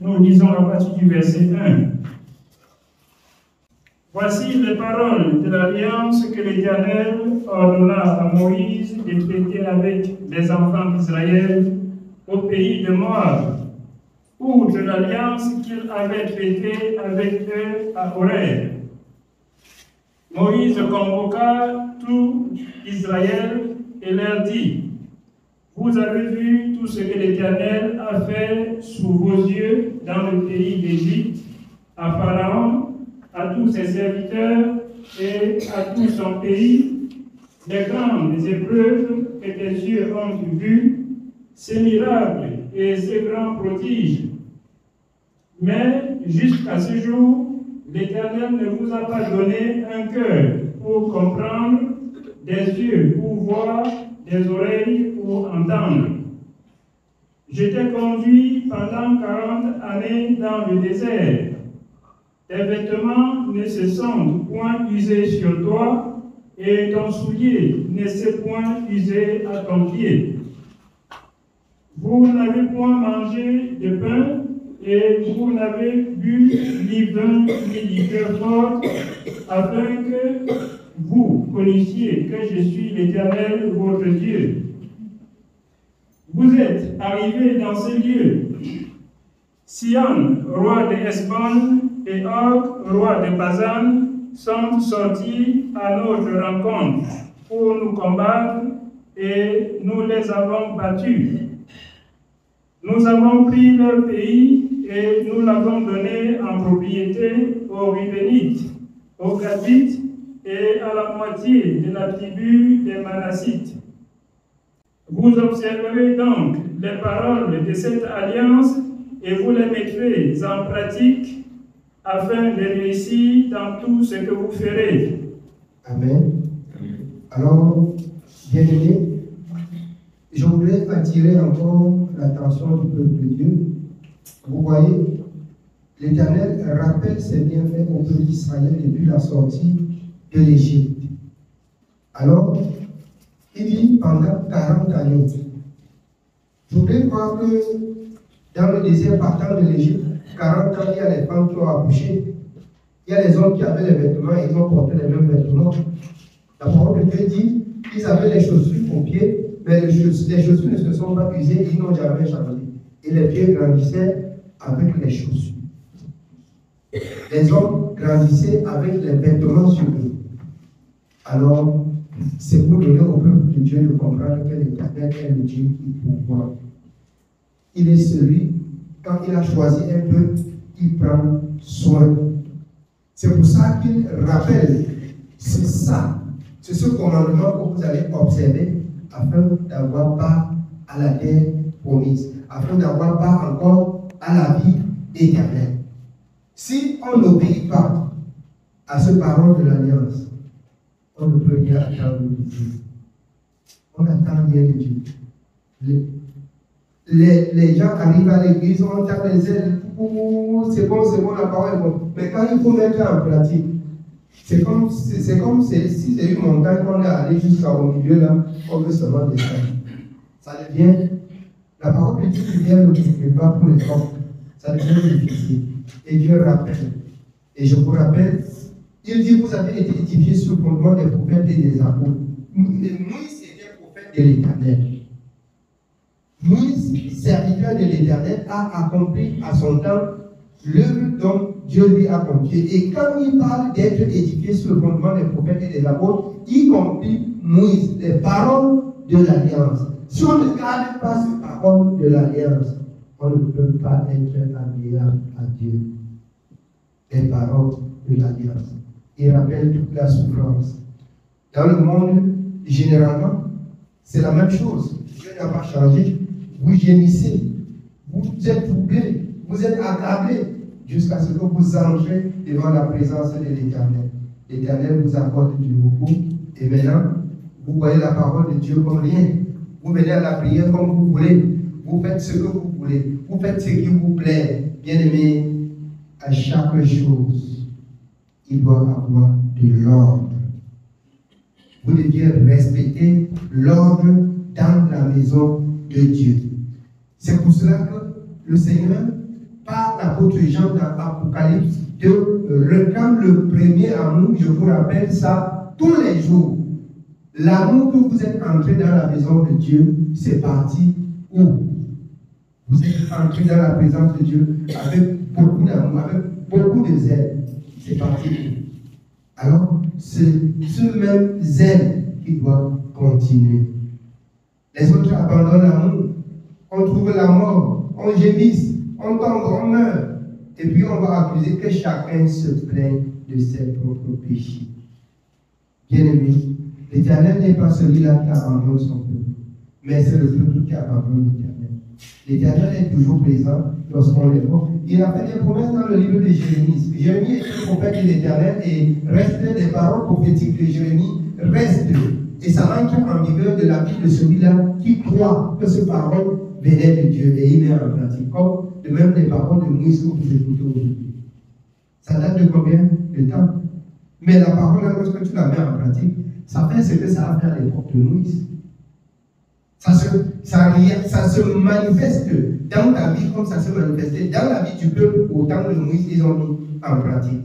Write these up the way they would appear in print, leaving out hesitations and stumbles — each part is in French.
Nous lisons à partir du verset 1. Voici les paroles de l'alliance que l'Éternel ordonna à Moïse de traiter avec les enfants d'Israël au pays de Moab, ou de l'alliance qu'il avait traitée avec eux à Horeb. Moïse convoqua tout Israël et leur dit: Vous avez vu tout ce que l'Éternel a fait sous vos yeux dans le pays d'Égypte, à Pharaon, à tous ses serviteurs et à tout son pays, les grandes épreuves que tes yeux ont vues, ces miracles et ces grands prodiges. Mais jusqu'à ce jour, l'Éternel ne vous a pas donné un cœur pour comprendre, des yeux pour voir, des oreilles pour entendre. Je t'ai conduit pendant 40 années dans le désert. Tes vêtements ne se sont point usés sur toi, et ton soulier ne s'est point usé à ton pied. Vous n'avez point mangé de pain, et vous n'avez bu ni vin ni liqueur forte, afin que vous connaissiez que je suis l'Éternel, votre Dieu. Vous êtes arrivés dans ce lieu. Sihon, roi de Hesbon, et Og, roi de Bazan, sont sortis à notre rencontre pour nous combattre, et nous les avons battus. Nous avons pris leur pays et nous l'avons donné en propriété aux Rubénites, aux Gadites et à la moitié de la tribu des Manassites. Vous observerez donc les paroles de cette alliance et vous les mettrez en pratique afin de réussir dans tout ce que vous ferez. Amen. Alors, bien-aimés, je voudrais attirer encore l'attention du peuple de Dieu. Vous voyez, l'Éternel rappelle ses bienfaits au peuple d'Israël depuis la sortie de l'Égypte. Alors, il dit pendant 40 années. Je voudrais croire que dans le désert partant de l'Égypte, 40 ans, il y a les femmes qui ont accouché. Il y a les hommes qui avaient les vêtements et ils ont porté les mêmes vêtements. La parole de Dieu dit qu'ils avaient les chaussures aux pieds, mais les chaussures ne se sont pas usées, ils n'ont jamais changé. Et les pieds grandissaient avec les chaussures. Les hommes grandissaient avec les vêtements sur eux. Alors, c'est pour donner au peuple de Dieu de comprendre que l'Éternel est le Dieu qui pourvoit. Il est celui, quand il a choisi un peuple, il prend soin. C'est pour ça qu'il rappelle, c'est ça, c'est ce commandement que vous allez observer afin d'avoir part à la terre promise, afin d'avoir part encore à la vie éternelle. Si on n'obéit pas à ce parole de l'alliance, on ne peut rien attendre de Dieu. On n'attend rien de Dieu. Les gens arrivent à l'église, on tape les ailes, c'est bon, la parole est bonne. Mais quand il faut mettre en pratique, c'est comme si c'est une montagne qu'on est allé jusqu'au milieu là, on veut seulement descendre. Ça devient, la parole de Dieu devient le pas pour les hommes. Ça devient difficile. Et Dieu rappelle. Et je vous rappelle, il dit, vous avez été édifiés sur le fondement des prophètes et des apôtres. Moïse était prophète de l'Éternel. Moïse, serviteur de l'Éternel, a accompli à son temps l'œuvre dont Dieu lui a confiée. Et quand il parle d'être édifié sur le fondement des prophètes et des apôtres, y compris Moïse, les paroles de l'Alliance. Si on ne garde pas ces paroles de l'Alliance, on ne peut pas être agréable à Dieu. Les paroles de l'Alliance. Il rappelle toute la souffrance. Dans le monde, généralement, c'est la même chose. Dieu n'a pas changé. Vous gémissez, vous êtes troublés, vous êtes accablés, jusqu'à ce que vous entrez devant la présence de l'Éternel. L'Éternel vous accorde du repos, et maintenant, vous voyez la parole de Dieu comme rien. Vous venez à la prière comme vous voulez, vous faites ce que vous voulez, vous faites ce qui vous plaît. Bien-aimés, à chaque chose, il doit avoir de l'ordre. Vous deviez respecter l'ordre dans la maison de Dieu. C'est pour cela que le Seigneur, par l'apôtre Jean dans Apocalypse 2 réclame le premier amour. Je vous rappelle ça tous les jours. L'amour que vous êtes entré dans la maison de Dieu, c'est parti où? Vous êtes entré dans la présence de Dieu avec beaucoup d'amour, avec beaucoup de zèle. C'est parti où? Alors, c'est ce même zèle qui doit continuer. Les autres abandonnent l'amour. On trouve la mort, on gémisse, on tombe, on meurt. Et puis on va accuser que chacun se plaigne de ses propres péchés. Bien-aimé, l'Éternel n'est pas celui-là qui abandonne son peuple, mais c'est le peuple qui abandonne l'Éternel. L'Éternel est toujours présent lorsqu'on les voit. Il a fait des promesses dans le livre de Jérémie. Jérémie est le prophète de l'Éternel et reste des paroles prophétiques de Jérémie restent. Et ça entre en vigueur de la vie de celui-là qui croit que ces paroles venaient de Dieu et il met en pratique. Comme de même les paroles de Moïse que vous écoutez aujourd'hui. Ça date de combien de temps? Mais la parole, lorsque tu la mets en pratique, ça fait ce que ça a fait à l'époque de Moïse. Ça se manifeste dans ta vie comme ça se manifestait dans la vie du peuple au temps de Moïse, ils ont mis en pratique.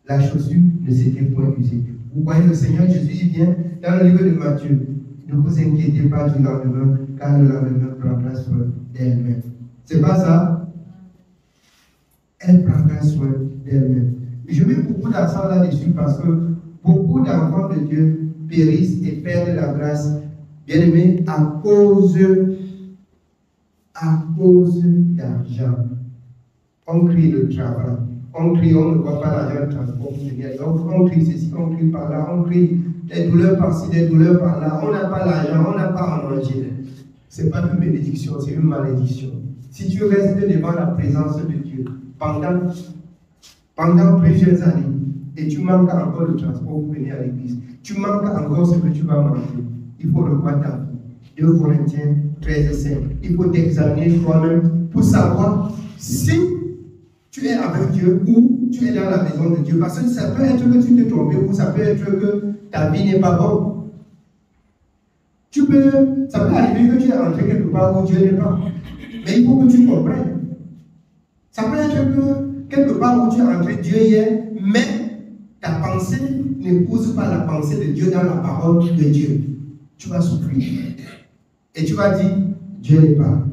La chaussure ne s'était point usée. Vous voyez, le Seigneur Jésus, il vient dans le livre de Matthieu. Ne vous inquiétez pas du lendemain, car le lendemain prendra soin d'elle-même. C'est pas ça? Elle prendra soin d'elle-même. Je mets beaucoup d'accent là-dessus parce que beaucoup d'enfants de Dieu périssent et perdent la grâce, bien aimé, à cause d'argent. On crie le travail. On crie, on ne voit pas l'argent de transport. On crie ceci, on crie par là, on crie des douleurs par-ci, des douleurs par-là. On n'a pas l'argent, on n'a pas à manger. Ce n'est pas une bénédiction, c'est une malédiction. Si tu restes devant la présence de Dieu pendant plusieurs années et tu manques encore le transport pour venir à l'église, tu manques encore ce que tu vas manger, il faut revoir ta vie. 2 Corinthiens 13:5. Il faut t'examiner toi-même pour savoir si tu es avec Dieu ou tu es dans la maison de Dieu. Parce que ça peut être que tu te trompes ou ça peut être que ta vie n'est pas bonne. Ça peut arriver que tu es entré quelque part où Dieu n'est pas. Mais il faut que tu comprennes. Ça peut être que quelque part où tu es entré, Dieu y est, mais ta pensée n'épouse pas la pensée de Dieu dans la parole de Dieu. Tu vas souffrir. Et tu vas dire, Dieu n'est pas là.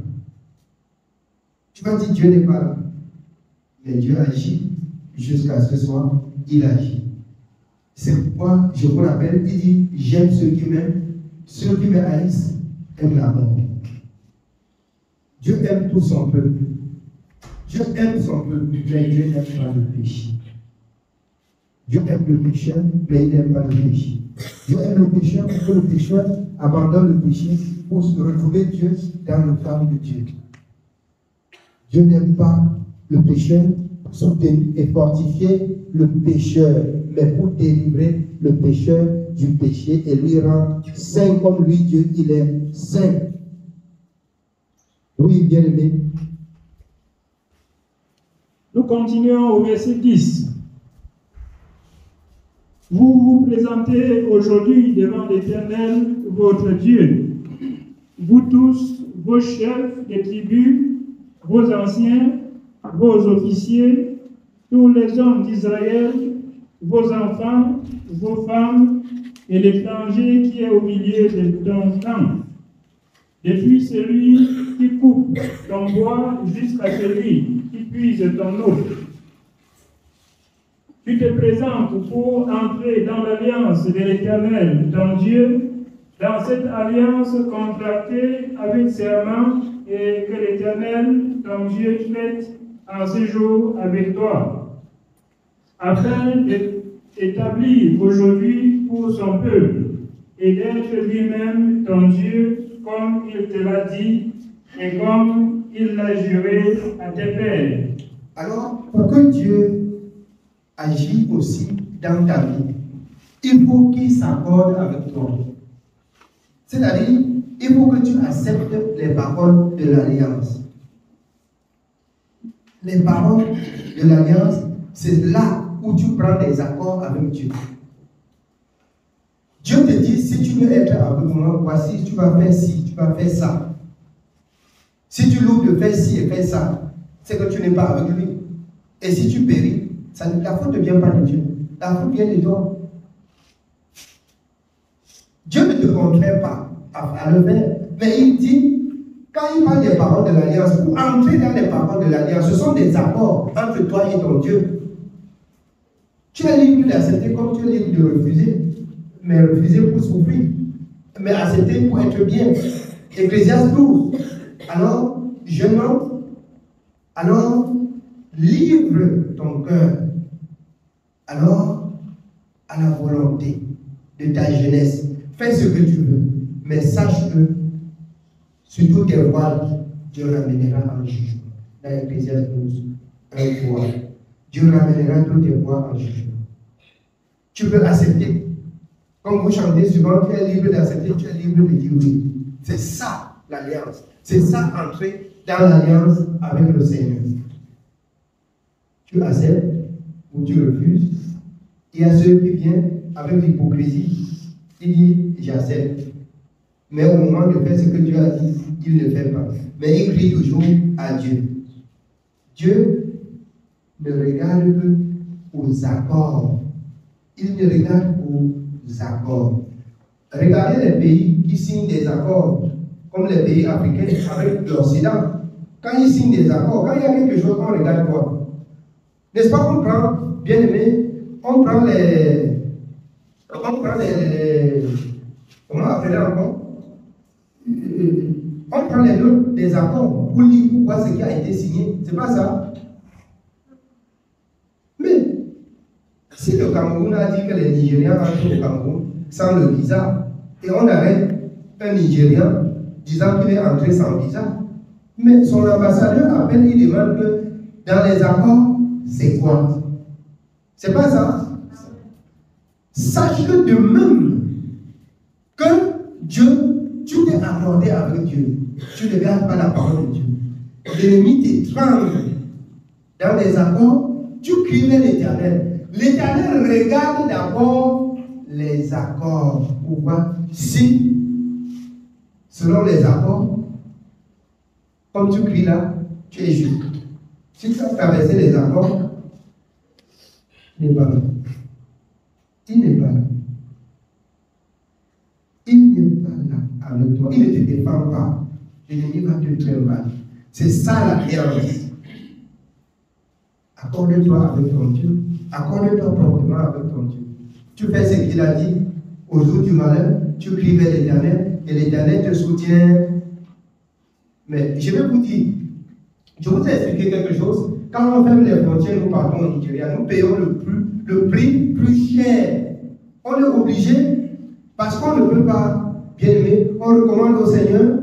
Tu vas dire, Dieu n'est pas là. Mais Dieu agit. Jusqu'à ce soir, il agit. C'est pourquoi, je vous rappelle, il dit, j'aime ceux qui m'aiment, ceux qui me haïssent aiment la mort. Dieu aime tout son peuple. Dieu aime son peuple, mais Dieu n'aime pas le péché. Dieu aime le pécheur, mais il n'aime pas le péché. Dieu aime le pécheur, parce que le pécheur abandonne le péché pour se retrouver Dieu dans le temps de Dieu. Dieu n'aime pas le pécheur pour soutenir et fortifier le pécheur, mais pour délivrer le pécheur du péché et lui rendre saint comme lui, Dieu, il est saint. Oui, bien aimé. Nous continuons au verset 10. Vous vous présentez aujourd'hui devant l'Éternel, votre Dieu, vous tous, vos chefs des tribus, vos anciens, vos officiers, tous les hommes d'Israël, vos enfants, vos femmes et l'étranger qui est au milieu de ton camp. Depuis celui qui coupe ton bois jusqu'à celui qui puise ton eau. Tu te présentes pour entrer dans l'alliance de l'Éternel, ton Dieu, dans cette alliance contractée avec serment et que l'Éternel, ton Dieu, fait en ce jour avec toi, afin d'établir aujourd'hui pour son peuple et d'être lui-même ton Dieu, comme il te l'a dit et comme il l'a juré à tes pères. Alors, pour que Dieu agisse aussi dans ta vie, il faut qu'il s'accorde avec toi. C'est-à-dire, il faut que tu acceptes les paroles de l'alliance. Les paroles de l'alliance, c'est là où tu prends des accords avec Dieu. Dieu te dit, si tu veux être avec moi, voici, tu vas faire ci, tu vas faire ça. Si tu loues de faire ci et faire ça, c'est que tu n'es pas avec lui. Et si tu péris, la faute ne vient pas de Dieu. La faute vient de toi. Dieu ne te contraint pas à le faire. Mais il dit, quand il parle des paroles de l'alliance, pour entrer dans les paroles de l'alliance, ce sont des accords entre toi et ton Dieu. Tu es libre d'accepter comme tu es libre de refuser. Mais refuser pour souffrir. Mais accepter pour être bien. Ecclésiaste 12. Alors, jeune homme, alors, livre ton cœur. Alors, à la volonté de ta jeunesse. Fais ce que tu veux. Mais sache que, sur toutes tes voies, Dieu ramènera en jugement. Dans Ecclésiaste 12, 1-3. Dieu ramènera toutes tes voies en jugement. Tu peux accepter. Comme vous chantez souvent, tu es libre d'accepter, tu es libre de dire oui. C'est ça l'alliance. C'est ça entrer dans l'alliance avec le Seigneur. Tu acceptes ou tu refuses. Il y a ceux qui viennent avec l'hypocrisie. Il dit, j'accepte. Mais au moment de faire ce que Dieu a dit, il ne fait pas. Mais il crie toujours à Dieu. Dieu ne regarde que aux accords. Il ne regarde aux accords. Regardez les pays qui signent des accords, comme les pays africains avec l'Occident. Quand ils signent des accords, quand il y a quelque chose, on regarde quoi? N'est-ce pas qu'on prend, bien aimé, on prend les comment appeler encore? On prend les notes des accords pour lire, pour voir ce qui a été signé. C'est pas ça. Mais si le Cameroun a dit que les Nigériens entrent au Cameroun sans le visa, et on arrête un Nigérian disant qu'il est entré sans visa, mais son ambassadeur appelle, il demande que dans les accords, c'est quoi? C'est pas ça. Sache que de même que Dieu, tu t'es accordé avec Dieu, tu ne gardes pas la parole de Dieu. L'ennemi t'étrangle dans les accords, tu cries vers l'Éternel. L'Éternel regarde d'abord les accords. Pourquoi? Si, selon les accords, comme tu cries là, tu es juste. Si tu as traversé les accords, il n'est pas là. Il n'est pas là. Il n'est pas là avec toi. Il ne te défend pas. L'ennemi va te très mal. C'est ça la réalité. Accorde-toi avec ton Dieu. Accorde-toi proprement avec ton Dieu. Tu fais ce qu'il a dit au jour du malheur. Tu cries vers l'Éternel et l'Éternel te soutient. Mais je vais vous dire, je vous ai expliqué quelque chose. Quand on ferme les frontières, nous partons au Nigeria, nous payons le prix plus cher. On est obligé, parce qu'on ne peut pas, bien aimé, on recommande au Seigneur,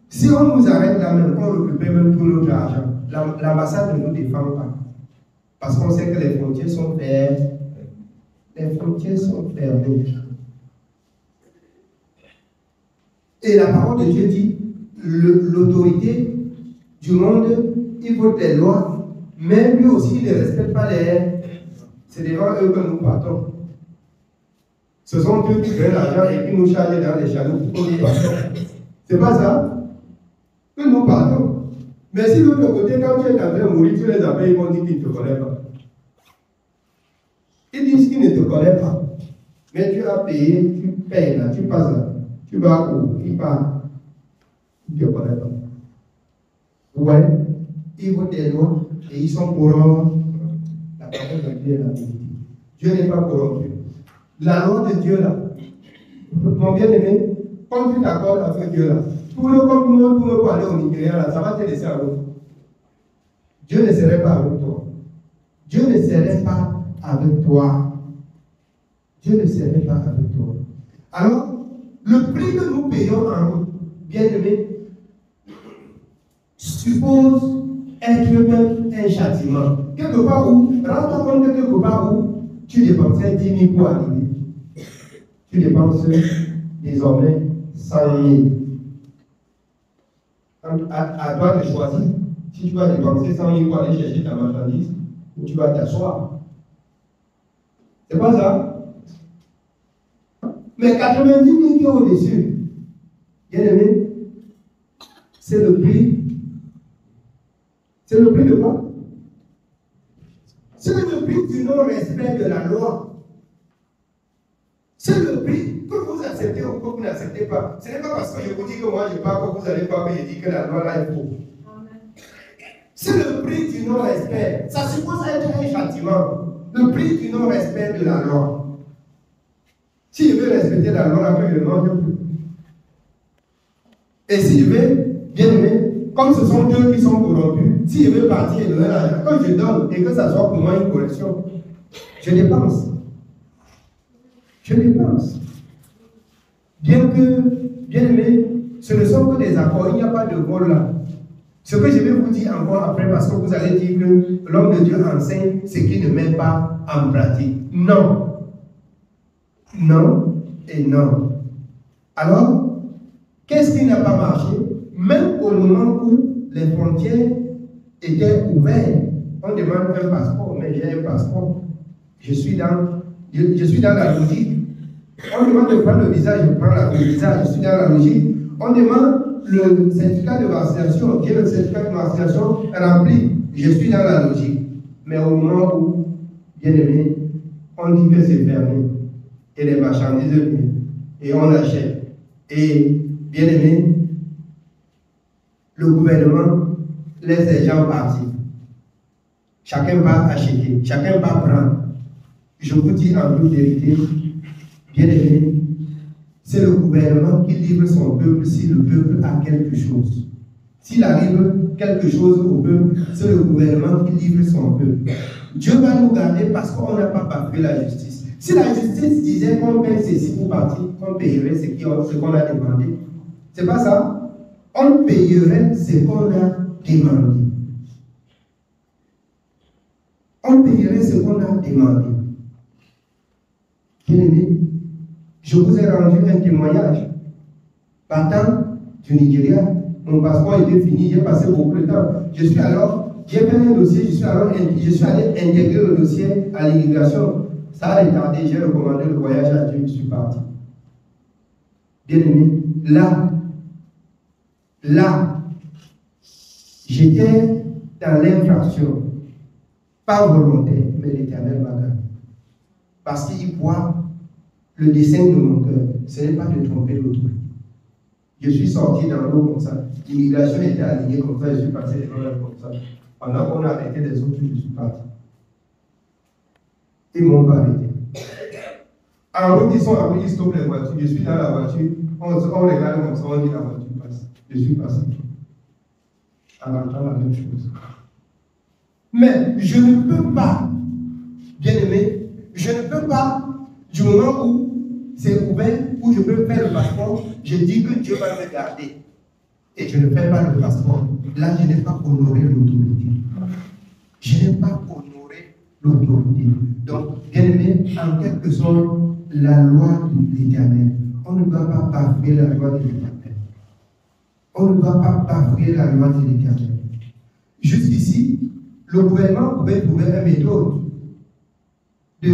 si on nous arrête là même, on récupère même tout notre argent. L'ambassade ne nous défend pas. Parce qu'on sait que les frontières sont fermées. Les frontières sont fermées. Et la parole de Dieu dit, l'autorité du monde, il vote les lois, mais lui aussi, il ne respecte pas les... C'est devant eux que nous partons. Ce sont eux qui prennent l'argent et qui nous chargent dans les chaloupes pour nous partons. C'est pas ça que nous partons. Mais si de l'autre côté, quand tu es en train de mourir, tu les appelles, ils vont dire qu'ils ne te connaissent pas. Ils disent qu'ils ne te connaissent pas. Mais tu as payé, tu payes là, tu passes là. Tu vas où? Ils partent. Ils ne te connaissent pas. Ouais, ils votent des lois et ils sont corrompus. La parole de Dieu est la vérité. Dieu n'est pas corrompu. La loi de Dieu là, mon bien-aimé, quand tu t'accordes avec Dieu là, tout le monde pour aller au Nigeria là, ça va te laisser à l'autre. Dieu ne serait pas avec toi. Dieu ne serait pas avec toi. Dieu ne serait pas avec toi. Alors, le prix que nous payons en route, bien-aimé, suppose être même un châtiment. Quelque part où, rends-toi compte que quelque part où tu dépensais 10 000 pour arriver. Tu dépenses désormais 100 000. À toi de choisir si tu vas dépenser 100 000 pour aller chercher ta marchandise ou tu vas t'asseoir. C'est pas ça? Mais 90 000 qui est au-dessus, bien aimé, c'est le prix. C'est le prix de quoi? C'est le prix du non-respect de la loi. C'est le prix que vous acceptez ou que vous n'acceptez pas. Ce n'est pas parce que je vous dis que moi je parle que vous allez pas que je dis que la loi là est faux. C'est le prix du non-respect. Ça suppose être un châtiment. Le prix du non-respect de la loi. Si je veux respecter la loi, après je ne mange plus. Et si je veux, bien aimé, comme ce sont deux qui sont corrompus, si je veux partir et donner l'argent, quand je donne et que ça soit pour moi une correction, je dépense. Je dépense. Bien aimé, ce ne sont que des accords, il n'y a pas de vol là. Ce que je vais vous dire encore après, parce que vous allez dire que l'homme de Dieu enseigne ce qu'il ne met pas en pratique. Non. Non et non. Alors, qu'est-ce qui n'a pas marché? Même au moment où les frontières étaient ouvertes, on demande un passeport, mais j'ai un passeport. Je suis dans la logique. On demande de prendre le visa, je prends le visa, je suis dans la logique. On demande le certificat de vaccination, j'ai le certificat de vaccination rempli, je suis dans la logique. Mais au moment où, bien aimé, on dit que c'est fermé, et les marchandises viennent, et on achète. Et bien aimé, le gouvernement laisse les gens partir. Chacun va acheter, chacun va prendre. Je vous dis en toute vérité, bien aimé, c'est le gouvernement qui livre son peuple si le peuple a quelque chose. S'il arrive quelque chose au peuple, c'est le gouvernement qui livre son peuple. Dieu va nous garder parce qu'on n'a pas bafoué la justice. Si la justice disait qu'on paye ceci pour partir, qu'on payerait ce qu'on a demandé, c'est pas ça. On payerait ce qu'on a demandé. On payerait ce qu'on a demandé. Bien aimé, je vous ai rendu un témoignage. Partant du Nigeria, mon passeport était fini, j'ai passé beaucoup de temps. J'ai fait un dossier, je suis allé intégrer le dossier à l'immigration. Ça a retardé, j'ai recommandé le voyage à Dieu, je suis parti. Bien aimé, là, j'étais dans l'infraction. Pas volontaire, mais l'Éternel m'a gardé. Parce qu'il voit le dessein de mon cœur, ce n'est pas de tromper l'autre. Je suis sorti dans l'eau comme ça. L'immigration était alignée comme ça, je suis passé devant elle comme ça. Pendant qu'on a arrêté les autres, je suis parti. Ils m'ont pas arrêté. En route, ils sont arrivés, ils stoppent les voitures. Je suis dans la voiture, on regarde comme ça, on dit la voiture passe. Je suis passé. En rentrant la même chose. Mais je ne peux pas, bien aimé, je ne peux pas, du moment où c'est ouvert, où je peux faire le passeport, je dis que Dieu va me garder. Et je ne fais pas le passeport. Là, je n'ai pas honoré l'autorité. Je n'ai pas honoré l'autorité. Donc, bien aimé, en quelque sorte, la loi de l'Éternel. On ne doit pas bafouer la loi de l'Éternel. On ne doit pas bafouer la loi de l'Éternel. Jusqu'ici, le gouvernement pouvait trouver une méthode de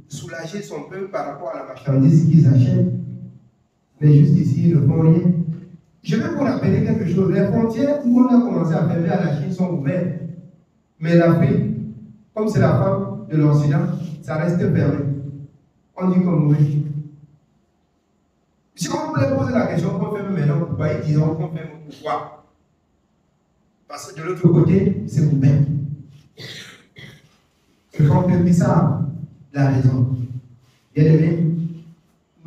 soulager son peuple par rapport à la marchandise qu'ils achètent. Mais jusqu'ici, ils ne font rien. Je vais vous rappeler quelque chose. Les frontières où on a commencé à fermer à la Chine sont ouvertes. Mais l'Afrique, comme c'est la femme de l'Occident, ça reste fermé. On dit comme oui. Si on voulait poser la question qu'on ferme maintenant, pourquoi ils disent qu'on ferme pourquoi? Parce que de l'autre côté, c'est ouvert. C'est complètement ça, la raison. Bien aimé,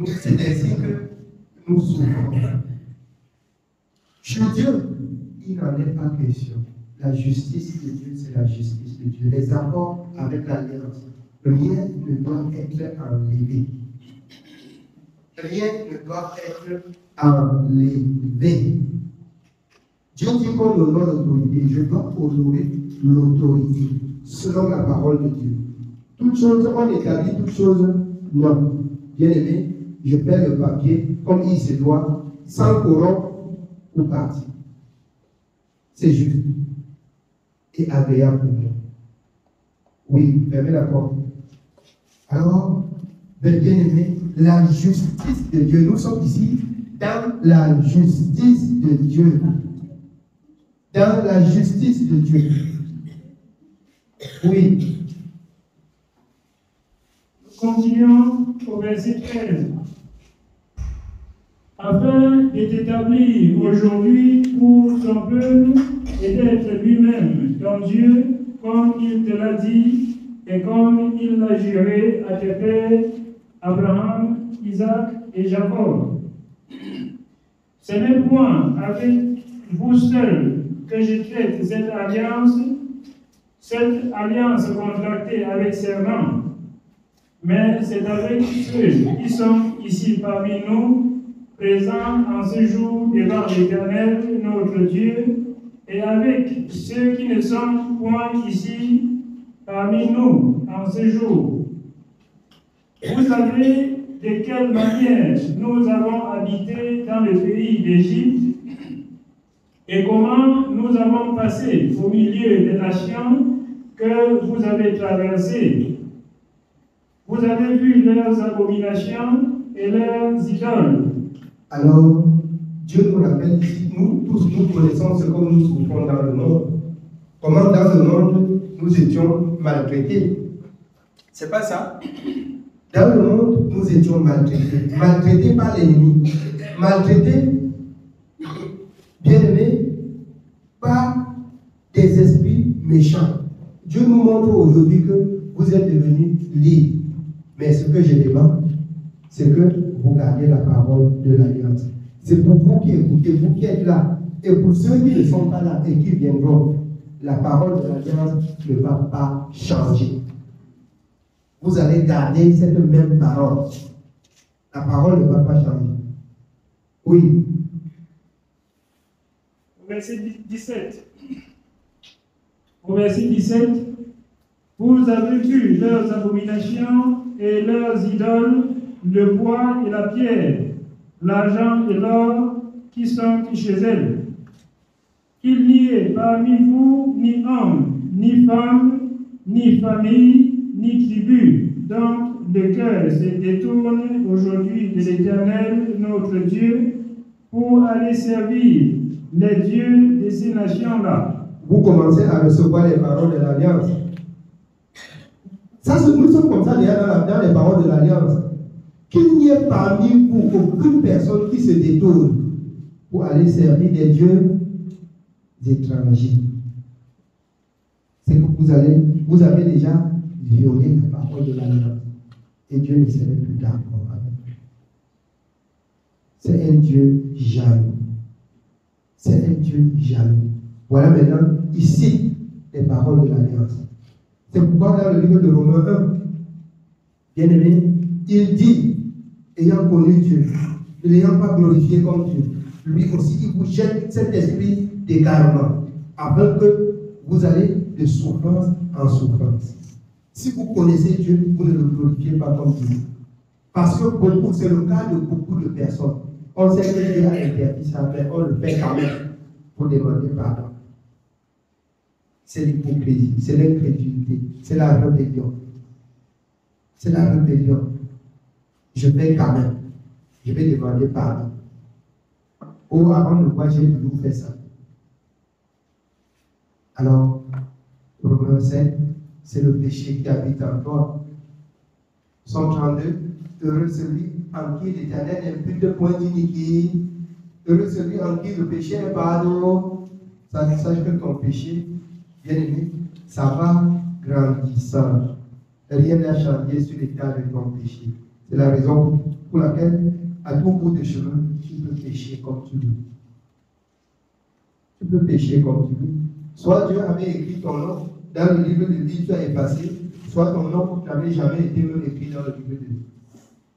c'est ainsi que nous souffrons. Chez Dieu, il n'en est pas question. La justice de Dieu, c'est la justice de Dieu. Les accords avec l'alliance, rien ne doit être enlevé. Rien ne doit être enlevé. Dieu dit qu'on honore l'autorité. Je dois honorer l'autorité selon la parole de Dieu. Toute chose, on établit toute chose, non. Bien aimé, je fais le papier comme il se doit, sans corrompre ou partir. C'est juste et agréable pour moi. Oui, fermez la porte. Alors, bien aimé, la justice de Dieu, nous sommes ici dans la justice de Dieu. dans la justice de Dieu. Oui. Continuons au verset 13. Afin de t'établir aujourd'hui pour ton peuple et d'être lui-même ton Dieu, comme il te l'a dit et comme il l'a juré à tes pères, Abraham, Isaac et Jacob. Ce n'est point avec vous seuls que je traite cette alliance contractée avec serment, mais c'est avec ceux qui sont ici parmi nous, présents en ce jour devant l'Éternel, notre Dieu, et avec ceux qui ne sont point ici parmi nous en ce jour. Vous savez de quelle manière nous avons habité dans le pays d'Égypte et comment nous avons passé au milieu des nations que vous avez traversées. Vous avez vu leurs abominations et leurs idoles. Alors, Dieu nous rappelle ici, nous tous, nous connaissons ce que nous souffrons dans le monde. Comment dans le monde, nous étions maltraités. C'est pas ça? Dans le monde, nous étions maltraités. Maltraités par l'ennemi. Maltraités, bien aimés, par des esprits méchants. Dieu nous montre aujourd'hui que vous êtes devenus libres. Mais ce que je demande, c'est que vous gardiez la parole de l'Alliance. C'est pour vous qui écoutez, vous qui êtes là. Et pour ceux qui ne sont pas là et qui viendront, la parole de l'Alliance ne va pas changer. Vous allez garder cette même parole. La parole ne va pas changer. Oui. Au verset 17. Au verset 17, vous avez vu leurs abominations et leurs idoles, le bois et la pierre, l'argent et l'or qui sont chez elles. Qu'il n'y ait parmi vous ni homme, ni femme, ni famille, ni tribu, dont le cœur se détourne aujourd'hui de l'Éternel, notre Dieu, pour aller servir les dieux de ces nations-là. Vous commencez à recevoir les paroles de l'Alliance. Nous sommes comme ça déjà dans les paroles de l'Alliance. Qu'il n'y ait parmi vous aucune personne qui se détourne pour aller servir des dieux étrangers. C'est que vous avez déjà violé la parole de l'Alliance. Et Dieu ne serait plus d'accord avec vous. C'est un Dieu jaloux. C'est un Dieu jaloux. Voilà maintenant, ici, les paroles de l'Alliance. C'est pourquoi dans le livre de Romains 1, bien aimé, il dit, ayant connu Dieu, ne l'ayant pas glorifié comme Dieu, lui aussi, il vous jette cet esprit d'égarement, afin que vous allez de souffrance en souffrance. Si vous connaissez Dieu, vous ne le glorifiez pas comme Dieu. Parce que c'est le cas de beaucoup de personnes. On sait que Dieu a interdit ça, mais on le fait quand même pour demander pardon. C'est l'hypocrisie, c'est l'incrédulité, c'est la rébellion. C'est la rébellion. Je fais quand même. Je vais demander pardon. Oh, avant de voir, j'ai toujours fait ça. Alors, Romains 7, c'est le péché qui habite en toi. Psaume 32, heureux celui en qui l'Éternel n'impute point d'iniquité. Heureux celui en qui le péché est pardon. Sache que ton péché, bien aimé, ça va grandissant. Rien n'a changé sur l'état de ton péché. C'est la raison pour laquelle, à tout bout de chemin, tu peux pécher comme tu veux. Tu peux pécher comme tu veux. Soit Dieu avait écrit ton nom dans le livre de vie, tu as effacé, soit ton nom n'avait jamais été même écrit dans le livre de vie.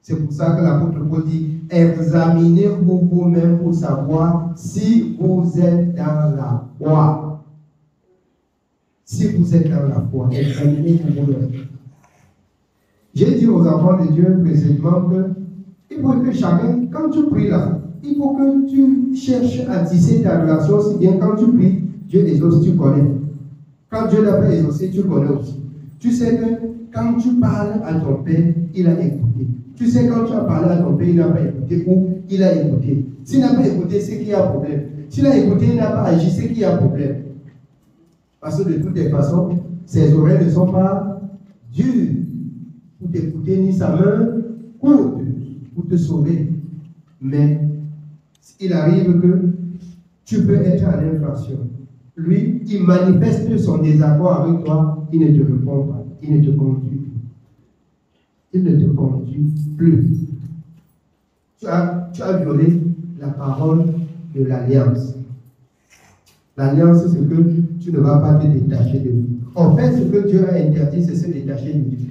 C'est pour ça que l'apôtre Paul dit, examinez-vous vous-même pour savoir si vous êtes dans la foi. Si vous êtes dans la foi, examinez-vous vous-même. J'ai dit aux enfants de Dieu précisément que il faut que chacun, quand tu pries là, il faut que tu cherches à tisser ta relation, si bien quand tu pries, Dieu exauce, tu connais. Quand Dieu n'a pas exaucé, tu connais aussi. Tu sais que quand tu parles à ton Père, il a écouté. Tu sais quand tu as parlé à ton Père, il n'a pas écouté ou il a écouté. S'il n'a pas écouté, c'est qu'il y a un problème. S'il a écouté, il n'a pas agi, c'est qu'il y a problème. Parce que de toutes les façons, ses oreilles ne sont pas dures pour t'écouter, ni sa main courte pour te sauver. Mais il arrive que tu peux être en infraction. Lui, il manifeste son désaccord avec toi, il ne te répond pas, il ne te conduit plus. Il ne te conduit plus. Tu as violé la parole de l'alliance. L'alliance, c'est que tu ne vas pas te détacher de lui. En fait, ce que Dieu a interdit, c'est se détacher de Dieu.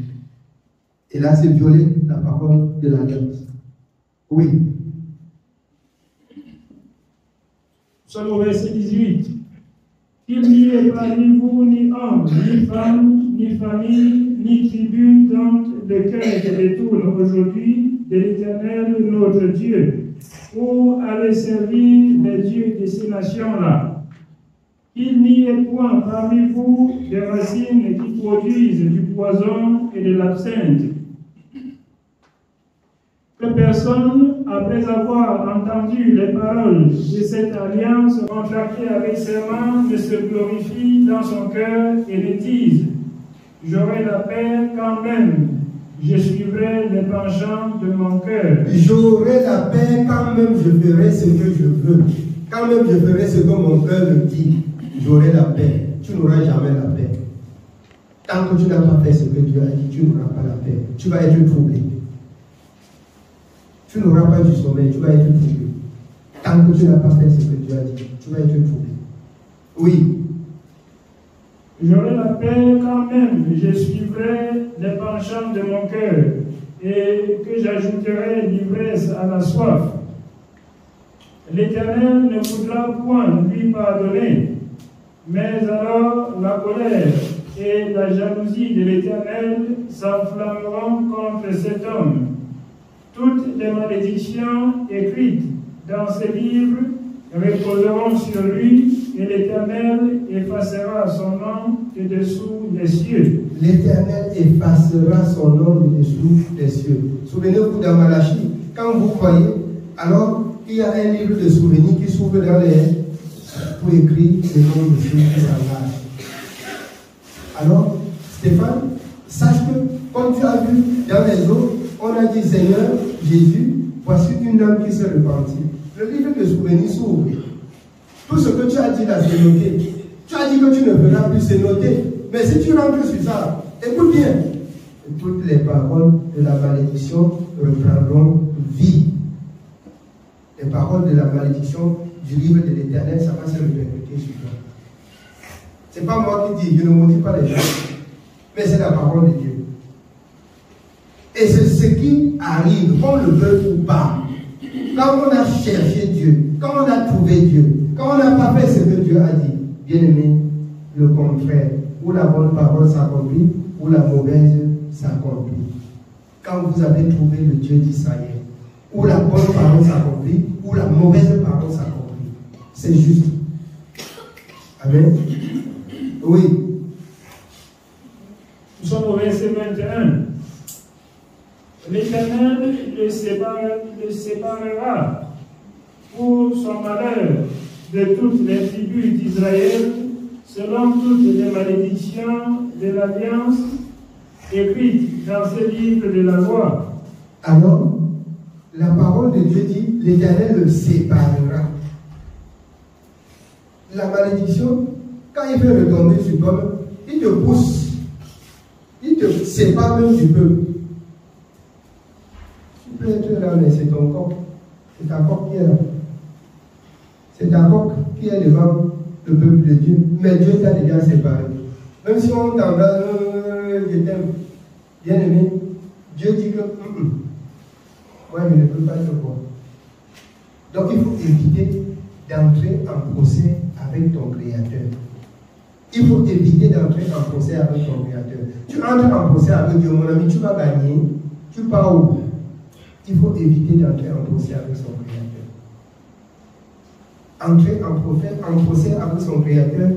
Et là, c'est violer la parole de l'alliance. Oui. Nous sommes au verset 18. Qu'il n'y ait parmi vous ni homme, ni femme, ni famille, ni tribu dont le cœur se détourne aujourd'hui de l'Éternel notre Dieu, pour aller servir les dieux de ces nations-là. Qu'il n'y ait point parmi vous des racines qui produisent du poison et de l'absinthe. Que personne, après avoir entendu les paroles de cette alliance contractée avec serment, ne se glorifie dans son cœur et ne dise: j'aurai la paix quand même, je suivrai les penchants de mon cœur. J'aurai la paix quand même, je ferai ce que je veux. Quand même, je ferai ce que mon cœur me dit. J'aurai la paix. Tu n'auras jamais la paix. Tant que tu n'as pas fait ce que Dieu a dit, tu n'auras pas la paix. Tu vas être troublé. Tu n'auras pas du sommeil, tu vas être troublé. Tant que tu n'as pas fait ce que Dieu a dit, tu vas être troublé. Oui. J'aurai la paix quand même, je suivrai les penchants de mon cœur, et que j'ajouterai l'ivresse à la soif. L'Éternel ne voudra point lui pardonner, mais alors la colère et la jalousie de l'Éternel s'enflammeront contre cet homme. Toutes les malédictions écrites dans ces livres reposeront sur lui, et l'Éternel effacera son nom de dessous des cieux. L'Éternel effacera son nom de dessous des cieux. Souvenez-vous dans Malachie, quand vous croyez, alors il y a un livre de souvenirs qui s'ouvre dans les pour écrire le nom de ceux qui s'engagent. Alors, Stéphane, sache que, comme tu as vu dans les eaux, on a dit: Seigneur Jésus, voici une âme qui s'est repentie. Le livre de souvenirs s'ouvre. Tout ce que tu as dit là, c'est noté. Tu as dit que tu ne feras plus, c'est noté. Mais si tu rentres sur ça, écoute bien. Toutes les paroles de la malédiction reprendront vie. Les paroles de la malédiction du livre de l'Éternel, ça va se répercuter sur toi. Ce n'est pas moi qui dis, je ne maudis pas les gens, mais c'est la parole de Dieu. Et c'est ce qui arrive, qu'on le veut ou pas. Quand on a cherché Dieu, quand on a trouvé Dieu, quand on n'a pas fait ce que Dieu a dit, bien aimé, le contraire, ou la bonne parole s'accomplit, ou la mauvaise s'accomplit. Quand vous avez trouvé le Dieu d'Israël, ou la bonne parole s'accomplit, ou la mauvaise parole s'accomplit. C'est juste. Amen. Oui. Nous sommes au verset 21. L'Éternel le séparera pour son malheur de toutes les tribus d'Israël, selon toutes les malédictions de l'alliance écrites dans ce livre de la loi. Alors, la parole de Dieu dit: l'Éternel le séparera. La malédiction, quand il fait retomber sur toi, il te pousse, il te sépare même du peuple. Tu peux être là, mais c'est ton corps. C'est ta coque qui est là. C'est ta coque qui est devant le peuple de Dieu. Mais Dieu t'a déjà séparé. Même si on t'envoie, je t'aime, bien aimé, Dieu dit que moi je ne peux pas te voir. Donc il faut éviter d'entrer en procès avec ton Créateur. Il faut éviter d'entrer en procès avec ton Créateur. Tu entres en procès avec Dieu, mon ami, tu vas gagner. Tu pars où? Il faut éviter d'entrer en procès avec son Créateur. Entrer en procès avec son Créateur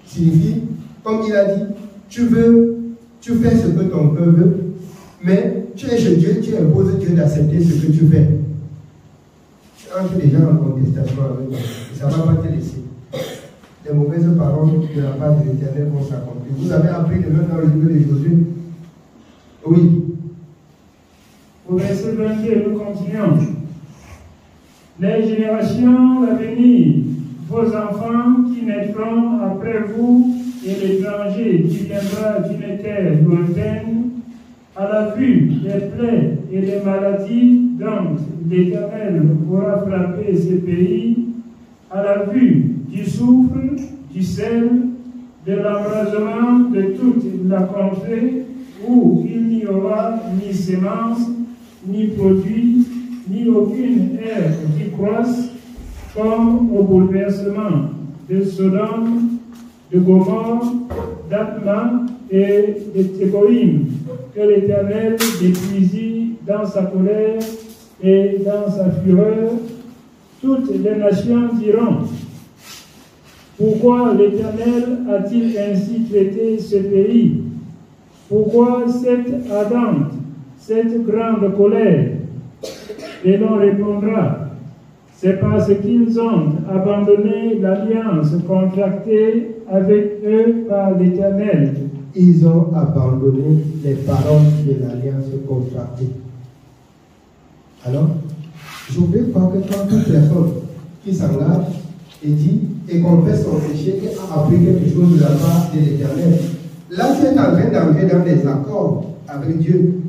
signifie, comme il a dit, tu fais ce que ton cœur veut, mais tu es chez Dieu, tu imposes Dieu d'accepter ce que tu fais. entre les gens en contestation avec toi, ça ne va pas te laisser. Les mauvaises paroles de la part de l'Éternel vont s'accomplir. Vous avez appris le même dans le livre de Josué? Oui. Au verset 22, nous continuons. Les générations à venir, vos enfants qui naîtront après vous, et l'étranger qui viendra d'une terre lointaine, à la vue des plaies et des maladies dont l'Éternel aura frappé ce pays, à la vue du soufre, du sel, de l'embrasement de toute la contrée où il n'y aura ni semence, ni produit, ni aucune herbe qui croisse, comme au bouleversement de Sodome, de Gomorrhe, d'Atma et de Théboïm, que l'Éternel détruisit dans sa colère et dans sa fureur. Toutes les nations diront: pourquoi l'Éternel a-t-il ainsi traité ce pays? Pourquoi cette ardente, cette grande colère? Et l'on répondra: c'est parce qu'ils ont abandonné l'alliance contractée avec eux par l'Éternel. Ils ont abandonné les paroles de l'alliance contractée. Alors, je voudrais croire que quand toute personne qui s'engage et dit et confesse son péché et a appris quelque chose de la part de l'Éternel, là tu es en train d'entrer dans des accords avec Dieu.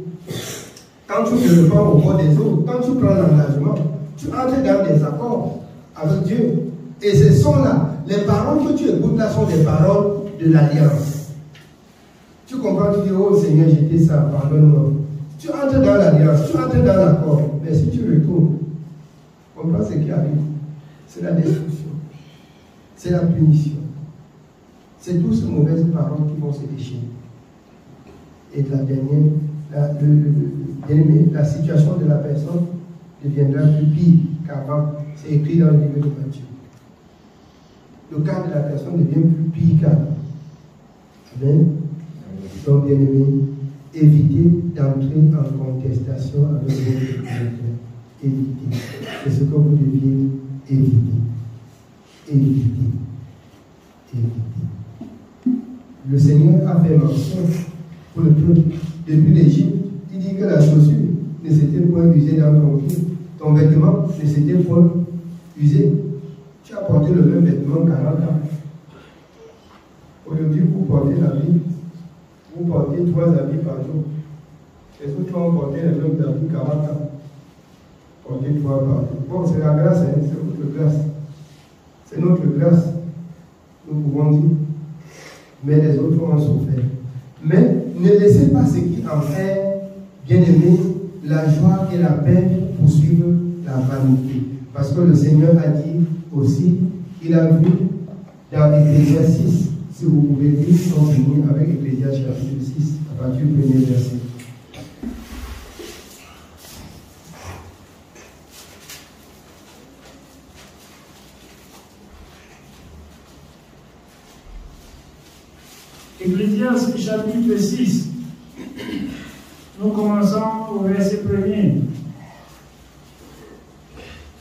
Quand tu te répands au bord des eaux, quand tu prends l'engagement, tu entres dans des accords avec Dieu. Et ce sont là, les paroles que tu écoutes là sont des paroles de l'alliance. Tu comprends, tu dis: oh Seigneur, j'étais ça, pardonne-moi. Tu entres dans l'alliance, tu entres dans l'accord. Mais si tu retournes, comprends ce qui arrive. C'est la destruction. C'est la punition. C'est toutes ces mauvaises paroles qui vont se déchirer. Et la dernière, la situation de la personne deviendra plus pire qu'avant. C'est écrit dans le livre de Matthieu. Le cas de la personne devient plus pire qu'avant. Amen. Donc, bien aimé, évitez d'entrer en contestation avec votre Créateur. Évitez. C'est ce que vous deviez éviter. Évitez. Évitez. Le Seigneur a fait mention pour le peuple depuis l'Égypte. Il dit que la chaussure ne s'était point usée dans ton pied. Ton vêtement ne s'était point usé. Tu as porté le même vêtement 40 ans. Aujourd'hui, vous portez la Bible. Vous portez 3 habits par jour. Les autres ont porté les mêmes habits 40 ans. Portez 3 par jour. Bon, c'est la grâce, hein? C'est notre grâce. C'est notre grâce. Nous pouvons dire. Mais les autres ont souffert. Mais ne laissez pas ce qui en fait, bien aimé, la joie et la paix pour poursuivre la vanité. Parce que le Seigneur a dit aussi, il a vu dans Ecclésias 6, si vous pouvez lire, on finit avec Ecclésias chapitre 6, à partir du premier verset. Ecclésias chapitre 6. Nous commençons au verset 1er.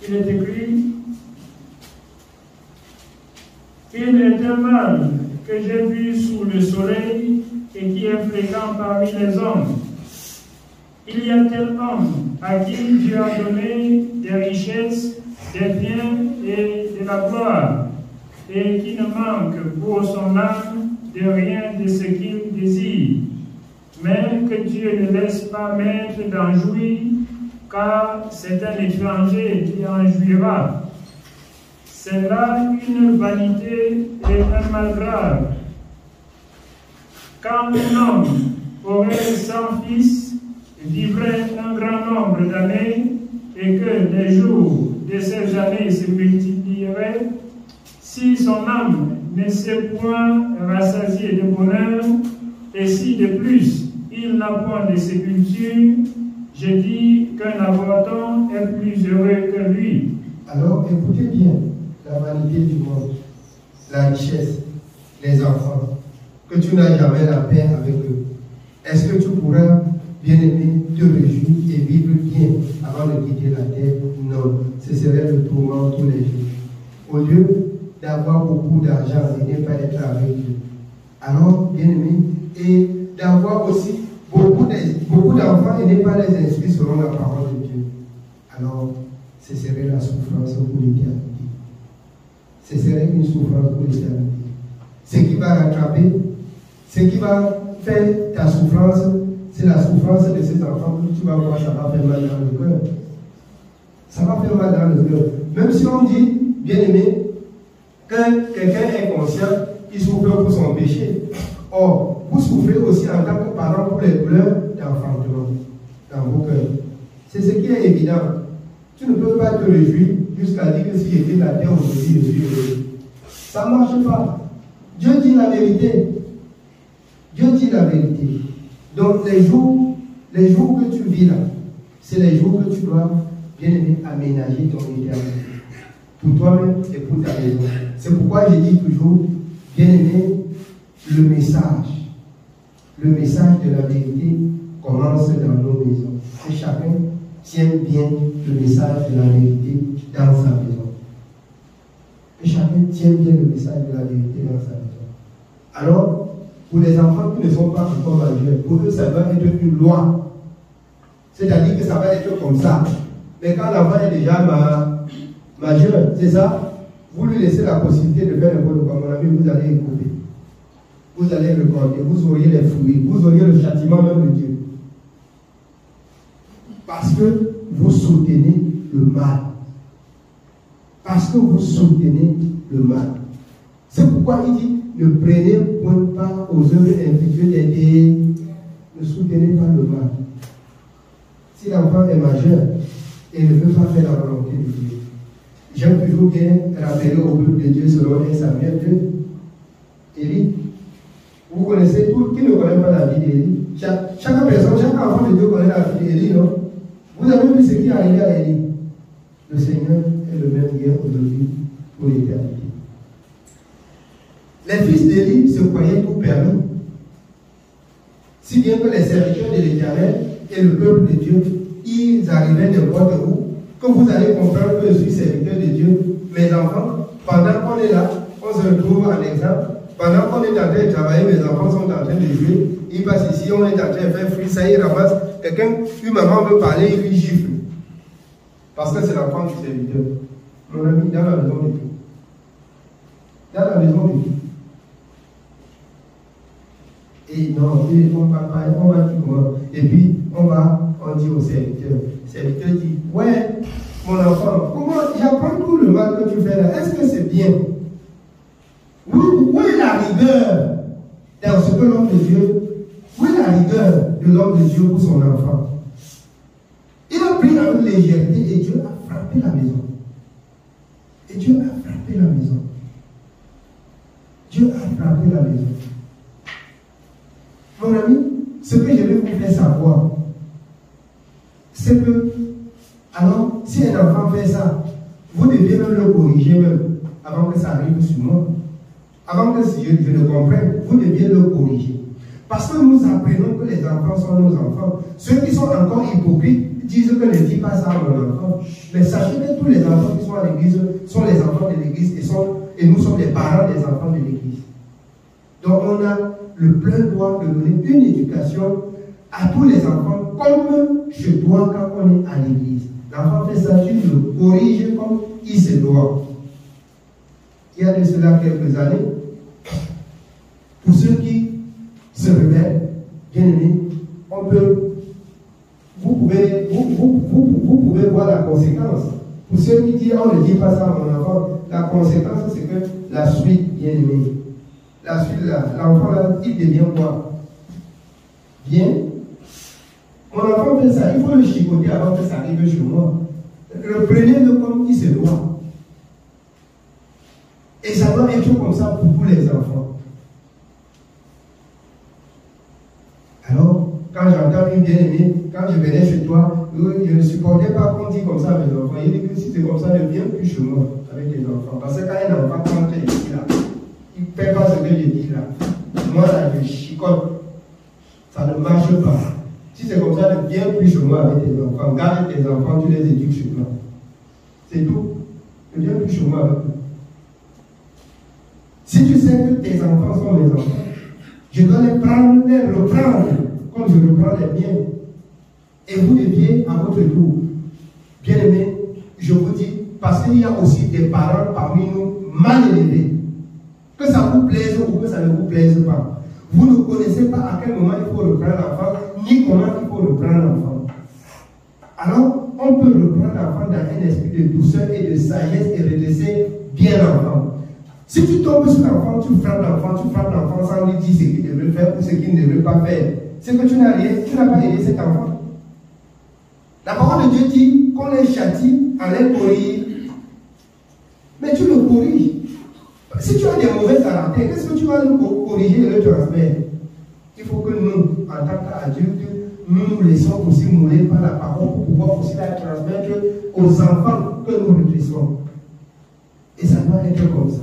Il est écrit: il est un mal que j'ai vu sous le soleil et qui est fréquent parmi les hommes. Il y a tel homme à qui Dieu a donné des richesses, des biens et de la gloire, et qui ne manque pour son âme de rien de ce qu'il désire, mais que Dieu ne laisse pas mettre d'en jouir, car c'est un étranger qui en jouira. C'est là une vanité et un mal grave. Quand un homme aurait 100 fils, vivrait un grand nombre d'années, et que les jours de ces années se multiplieraient, si son âme ne s'est point rassasiée de bonheur, et si de plus il n'a point de sépulture, je dis qu'un avorton est plus heureux que lui. Alors écoutez bien, la vanité du monde, la richesse, les enfants, que tu n'as jamais la paix avec eux. Est-ce que tu pourras, bien aimé, te réjouir et vivre bien avant de quitter la terre? Non. C'est serait le tourment tous les jours. Au lieu d'avoir beaucoup d'argent et ne pas être avec Dieu. Alors, bien aimé, et d'avoir aussi beaucoup d'enfants et ne pas les inscrire selon la parole de Dieu. Alors, ce serait la souffrance pour l'éternité. Ce serait une souffrance pour l'éternité. Ce qui va rattraper, ce qui va faire ta souffrance, c'est la souffrance de ces enfants. Tu vas voir, ça va faire mal dans le cœur. Ça va faire mal dans le cœur. Même si on dit, bien aimé, que quelqu'un est conscient, il souffre pour son péché. Or, vous souffrez aussi en tant que parent pour les pleurs d'enfantement dans vos cœurs. C'est ce qui est évident. Tu ne peux pas te réjouir jusqu'à dire que si j'étais la terre aujourd'hui, je suis heureux. Ça ne marche pas. Dieu dit la vérité. Dieu dit la vérité. Donc les jours que tu vis là, c'est les jours que tu dois, bien aimé, aménager ton éternité. Pour toi-même et pour ta maison. C'est pourquoi je dis toujours, bien aimé, le message de la vérité commence dans nos maisons. Que chacun tienne bien le message de la vérité dans sa maison. Que chacun tienne bien le message de la vérité dans sa maison. Alors, pour les enfants qui ne sont pas encore majeurs, pour eux, ça va être une loi. C'est-à-dire que ça va être comme ça. Mais quand l'enfant est déjà majeur, c'est ça, vous lui laissez la possibilité de faire n'importe quoi. Mon ami, vous allez écouter. Vous allez recorder, vous auriez les fruits, vous auriez le châtiment même de Dieu. Parce que vous soutenez le mal. Parce que vous soutenez le mal. C'est pourquoi il dit, ne prenez point part aux œuvres infructueuses des déés. Ne soutenez pas le mal. Si l'enfant est majeur et ne peut pas faire la volonté de Dieu, j'aime toujours bien rappeler au peuple de Dieu selon 1 Samuel 2. Élie, vous connaissez tout, qui ne connaît pas la vie d'Élie? Chaque personne, chaque enfant de Dieu connaît la vie d'Élie, non? Vous avez vu ce qui est arrivé à Élie? Le Seigneur est le même hier, aujourd'hui, pour l'éternité. Les fils d'Élie se croyaient tout permis. Si bien que les serviteurs de l'Éternel et le peuple de Dieu, ils arrivaient n'importe où, que vous allez comprendre que je suis serviteur de Dieu. Mes enfants, pendant qu'on est là, on se retrouve en exemple. Pendant qu'on est en train de travailler, mes enfants sont en train de jouer. Ils passent ici, on est en train de faire fruit, ça y ramasse. Quelqu'un, une maman veut parler, il lui gifle. Parce que c'est l'enfant du serviteur. Mon ami, dans la maison de Dieu. Dans la maison de Dieu. Et non, on va dire comment. Et puis, on dit au serviteur. Le serviteur dit, ouais, mon enfant, comment j'apprends tout le mal que tu fais là. Est-ce que c'est bien? Où est la rigueur dans ce que l'homme de Dieu, où est la rigueur de l'homme de Dieu pour son enfant? Il a pris en légèreté et Dieu a frappé la maison. Et Dieu a frappé la maison. Dieu a frappé la maison. Mon ami, ce que je vais vous faire savoir, c'est que, alors, si un enfant fait ça, vous devez même le corriger même, avant que ça arrive sur moi. Avant que je le comprenne, vous deviez le corriger. Parce que nous apprenons que les enfants sont nos enfants. Ceux qui sont encore hypocrites disent que ne dis pas ça à mon enfant. Mais sachez que tous les enfants qui sont à l'église sont les enfants de l'église et nous sommes les parents des enfants de l'église. Donc on a le plein droit de donner une éducation à tous les enfants comme je dois quand on est à l'église. L'enfant fait ça, tu le corriges comme il se doit. Il y a de cela quelques années, pour ceux qui se rebellent, bien aimés, vous pouvez voir la conséquence. Pour ceux qui disent, on ne dit pas ça à mon enfant, la conséquence c'est que la suite, bien aimé, la suite, l'enfant là, il devient quoi? Bien. Mon enfant fait ça, il faut le chicoter avant que ça arrive chez moi. Reprenez-le comme il se doit. Et ça doit être comme ça pour tous les enfants. Alors, quand j'entends une bien-aimée, quand je venais chez toi, je ne supportais pas qu'on dise comme ça à mes enfants. Il dit que si c'est comme ça, ne viens plus chez moi avec les enfants. Parce que quand un enfant rentre ici, là, il ne fait pas ce que je dis là. Moi, là, je chicote. Ça ne marche pas. Si c'est comme ça, ne viens plus chez moi avec tes enfants. Garde tes enfants, tu les éduques chez toi. C'est tout. Ne viens plus chez moi avec eux. Si tu sais que tes enfants sont mes enfants, je dois les prendre, les reprendre, comme je reprends les miens. Et vous deviez à votre tour. Bien aimé, je vous dis, parce qu'il y a aussi des parents parmi nous mal élevés. Que ça vous plaise ou que ça ne vous plaise pas. Vous ne connaissez pas à quel moment il faut reprendre l'enfant, ni comment il faut reprendre l'enfant. Alors, on peut reprendre l'enfant dans un esprit de douceur et de sagesse et redresser bien l'enfant. Si tu tombes sur l'enfant, tu frappes l'enfant sans lui dire ce qu'il devrait faire ou ce qu'il ne devrait pas faire. C'est que tu n'as rien, tu n'as pas aidé cet enfant. La parole de Dieu dit qu'on les châtie en les corrigeant. Mais tu le corriges. Si tu as des mauvais caractères, qu'est-ce que tu vas le corriger et le transmettre? Il faut que nous, en tant qu'adultes, nous laissons aussi mouler par la parole pour pouvoir aussi la transmettre aux enfants que nous redressons. Et ça doit être comme ça.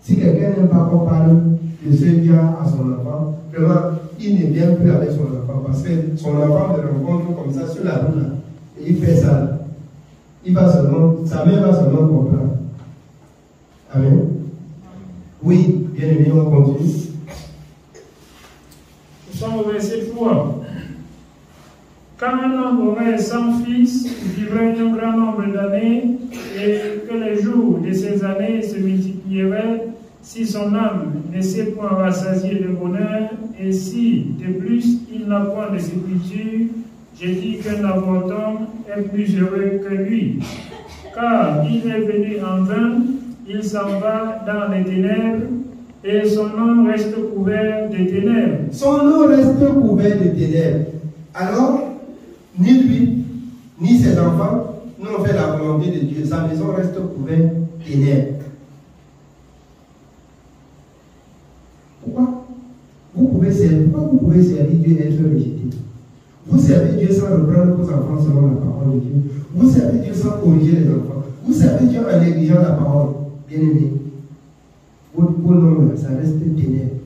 Si quelqu'un n'aime pas qu'on parle de ce bien à son enfant, vraiment, il ne vient plus avec son enfant parce que son enfant le rencontre comme ça sur la route et il fait ça. Il va seulement, sa mère va seulement comprendre. Amen. Oui, bien aimé, on continue. Nous sommes au verset 3. Quand un homme aurait 100 fils, vivrait un grand nombre d'années, et que les jours de ces années se multiplieraient, si son âme ne s'est point rassasiée de bonheur, et si, de plus, il n'a point de sépulture, je dis qu'un avorton est plus heureux que lui. Car il est venu en vain, il s'en va dans les ténèbres, et son nom reste couvert de ténèbres. Son nom reste couvert de ténèbres. Alors, ni lui, ni ses enfants n'ont fait la volonté de Dieu. Sa maison reste couverte de ténèbres. Pourquoi vous pouvez servir Dieu et être rejeté? Vous servez Dieu sans reprendre vos enfants selon la parole de Dieu. Vous servez Dieu sans corriger les enfants. Vous servez Dieu en négligeant la parole. Bien aimé, vos noms, ça reste ténèbres.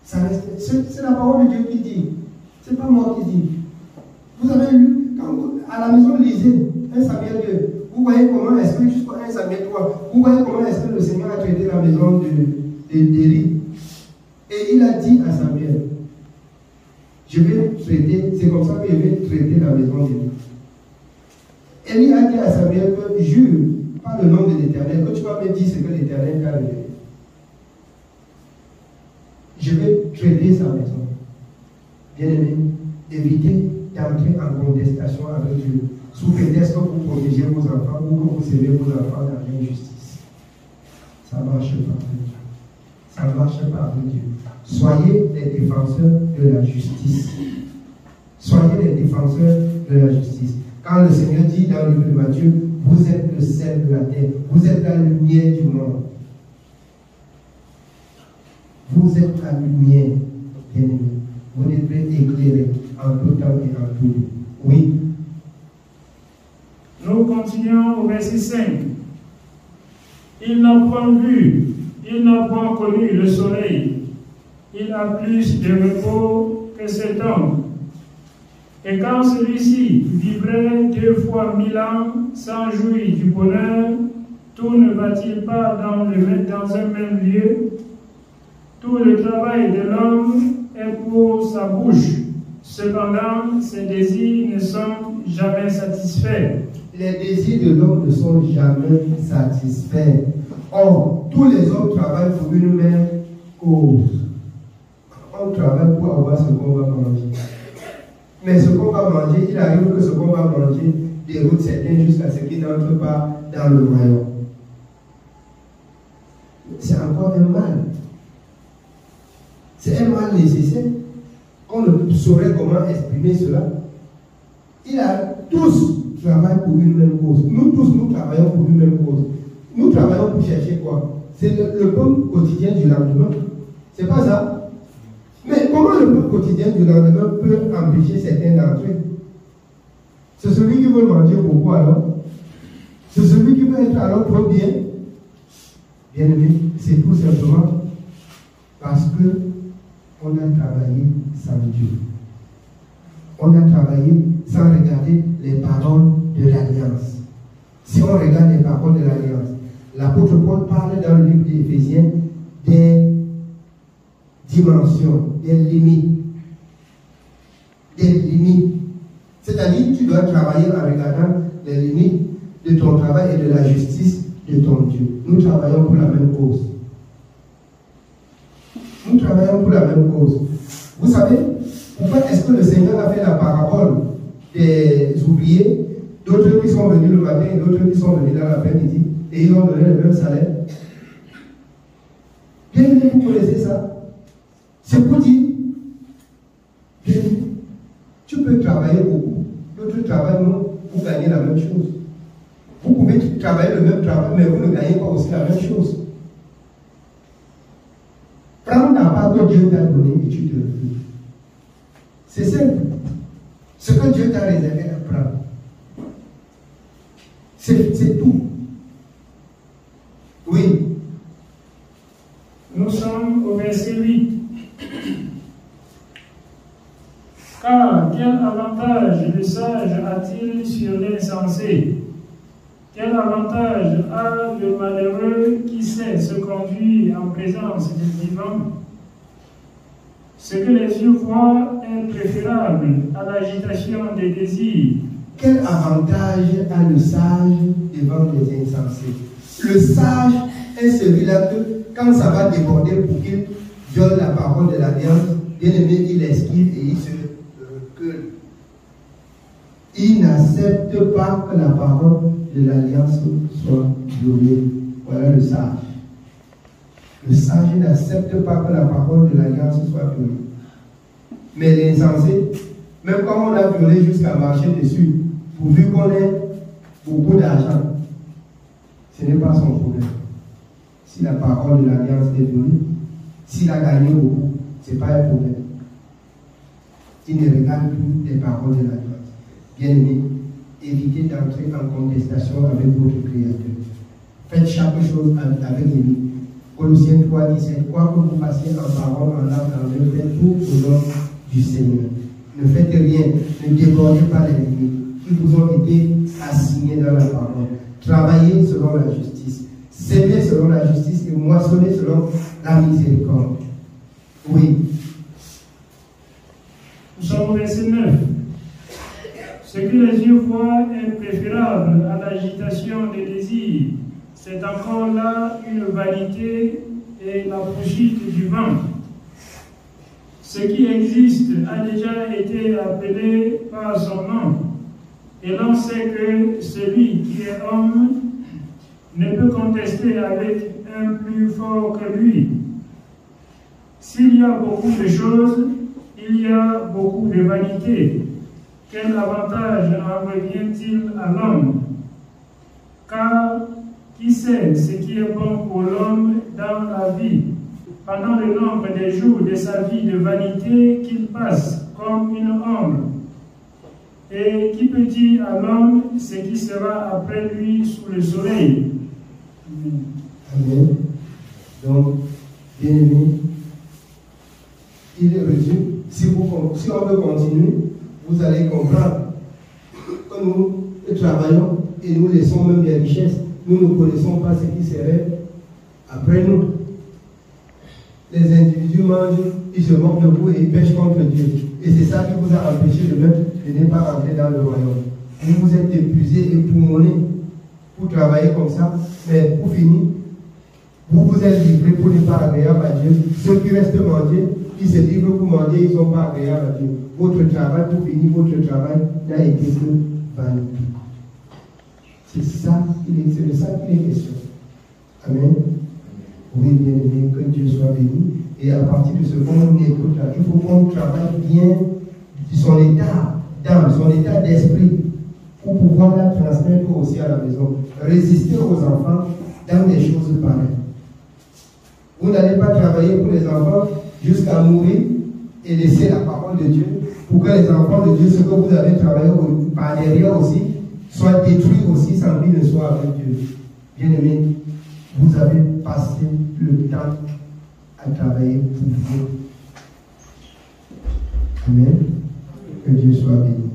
C'est la parole de Dieu qui dit. Ce n'est pas moi qui dis. Vous avez lu, quand vous, à la maison, lisez 1 Samuel 2. Vous voyez comment est-ce que, jusqu'à 1 Samuel 3, vous voyez comment est-ce que le Seigneur a traité la maison d'Élie. Et il a dit à Samuel, je vais traiter, c'est comme ça que je vais traiter la maison d'Élie. Élie a dit à Samuel que jure par le nom de l'Éternel, que tu vas me dire ce que l'Éternel t'a révélé. Je vais traiter sa maison. Bien aimé, évitez d'entrer en contestation avec Dieu, sous prétexte que vous protégez vos enfants ou que vous servez vos enfants dans l'injustice. Ça ne marche pas avec Dieu. Ça ne marche pas avec Dieu. Soyez les défenseurs de la justice. Soyez les défenseurs de la justice. Quand le Seigneur dit dans le livre de Matthieu, vous êtes le sel de la terre, vous êtes la lumière du monde. Vous êtes la lumière, bien-aimé. Vous devez éclairer en tout temps et en tout lieu. Oui. Nous continuons au verset 5. Il n'a point vu, il n'a point connu le soleil. Il a plus de repos que cet homme. Et quand celui-ci vivrait 2 fois 1000 ans sans jouir du bonheur, tout ne va-t-il pas dans un même lieu? Tout le travail de l'homme est pour sa bouche. Cependant, ses désirs ne sont jamais satisfaits. Les désirs de l'homme ne sont jamais satisfaits. Or, tous les hommes travaillent pour une même cause. On travaille pour avoir ce qu'on va manger. Mais ce qu'on va manger, il arrive que ce qu'on va manger déroute certains jusqu'à ce qu'il n'entre pas dans le royaume. C'est encore un mal. C'est un mal nécessaire. On ne saurait comment exprimer cela. Tous travaillent pour une même cause. Nous tous, nous travaillons pour une même cause. Nous travaillons pour chercher quoi? C'est le pain quotidien du lendemain. C'est pas ça? Mais comment le pain quotidien du lendemain peut empêcher certains d'entre eux? C'est celui qui veut manger beaucoup alors? C'est celui qui veut être alors trop bien? Bien aimé, c'est tout simplement parce que on a travaillé sans Dieu. On a travaillé sans regarder les paroles de l'alliance. Si on regarde les paroles de l'Alliance, l'apôtre Paul parle dans le livre d'Éphésiens des dimensions, des limites. Des limites. C'est-à-dire que tu dois travailler en regardant les limites de ton travail et de la justice de ton Dieu. Nous travaillons pour la même cause. Nous travaillons pour la même cause. Vous savez, pourquoi est-ce que le Seigneur a fait la parabole des ouvriers, d'autres qui sont venus le matin et d'autres qui sont venus dans l'après-midi, et ils ont donné le même salaire? Bien, vous connaissez ça? C'est pour dire, tu peux travailler beaucoup, d'autres travaillent pour gagner la même chose. Vous pouvez travailler le même travail, mais vous ne gagnez pas aussi la même chose. Prends la part que Dieu t'a donnée et tu te le fais. C'est simple. Ce que Dieu t'a réservé, prends. C'est tout. Oui. Nous sommes au verset 8. Car quel avantage le sage a-t-il sur l'insensé? Quel avantage a le malheureux qui sait se conduire en présence du vivant? Ce que les yeux voient est préférable à l'agitation des désirs. Quel avantage a le sage devant les insensés? Le sage est celui-là que, quand ça va déborder pour qu'il viole la parole de l'Alliance, bien aimé, il esquive et il se recule. Il n'accepte pas que la parole de l'Alliance soit violée. Voilà le sage. Le sage n'accepte pas que la parole de l'Alliance soit violée. Mais l'insensé, même quand on a violé jusqu'à marcher dessus, pourvu qu'on ait beaucoup d'argent, ce n'est pas son problème. Si la parole de l'Alliance est violée, s'il a gagné beaucoup, ce n'est pas un problème. Il ne regarde plus les paroles de l'Alliance. Bien aimé, évitez d'entrer en contestation avec votre Créateur. Faites chaque chose avec lui. Colossiens 3, 17. Quoi que vous fassiez en parole, en âme, en œuvre, faites tout au nom du Seigneur. Ne faites rien, ne débordez pas les limites qui vous ont été assignées dans la parole. Travaillez selon la justice. S'aimer selon la justice et moissonner selon la miséricorde. Oui. Nous sommes au verset 9. Ce que les yeux voient est préférable à l'agitation des désirs. C'est encore là une vanité et la poursuite du vent. Ce qui existe a déjà été appelé par son nom. Et l'on sait que celui qui est homme ne peut contester avec un plus fort que lui. S'il y a beaucoup de choses, il y a beaucoup de vanité. Quel avantage en revient-il à l'homme? Car qui sait ce qui est bon pour l'homme dans la vie, pendant le nombre des jours de sa vie de vanité qu'il passe comme une ombre? Et qui peut dire à l'homme ce qui sera après lui sous le soleil? Amen. Donc, bien aimé, il est reçu. Si on veut continuer, vous allez comprendre que nous travaillons et nous laissons même des richesses. Nous ne connaissons pas ce qui serait après nous. Les individus mangent, ils se moquent de vous et ils pêchent contre Dieu. Et c'est ça qui vous a empêché de ne pas entrer dans le royaume. Vous vous êtes épuisé et poumonné pour travailler comme ça, mais pour finir, vous vous êtes livrés pour ne pas agréable à Dieu. Ceux qui restent manger, ils se livrent pour manger, ils ne sont pas agréables à Dieu. Votre travail, pour finir, votre travail n'a été que vanité. C'est de ça qu'il est question. Amen. Oui, bien aimé, que Dieu soit béni. Et à partir de ce qu'on écoute là, il faut qu'on travaille bien son état d'âme, son état d'esprit, pour pouvoir la transmettre aussi à la maison. Résister aux enfants dans des choses pareilles. Vous n'allez pas travailler pour les enfants jusqu'à mourir et laisser la parole de Dieu pour que les enfants de Dieu, ce que vous avez travaillé par derrière aussi, soient détruits aussi sans qu'il ne soit avec Dieu. Bien aimé, vous avez passé le temps à travailler pour vous. Amen. Que Dieu soit béni.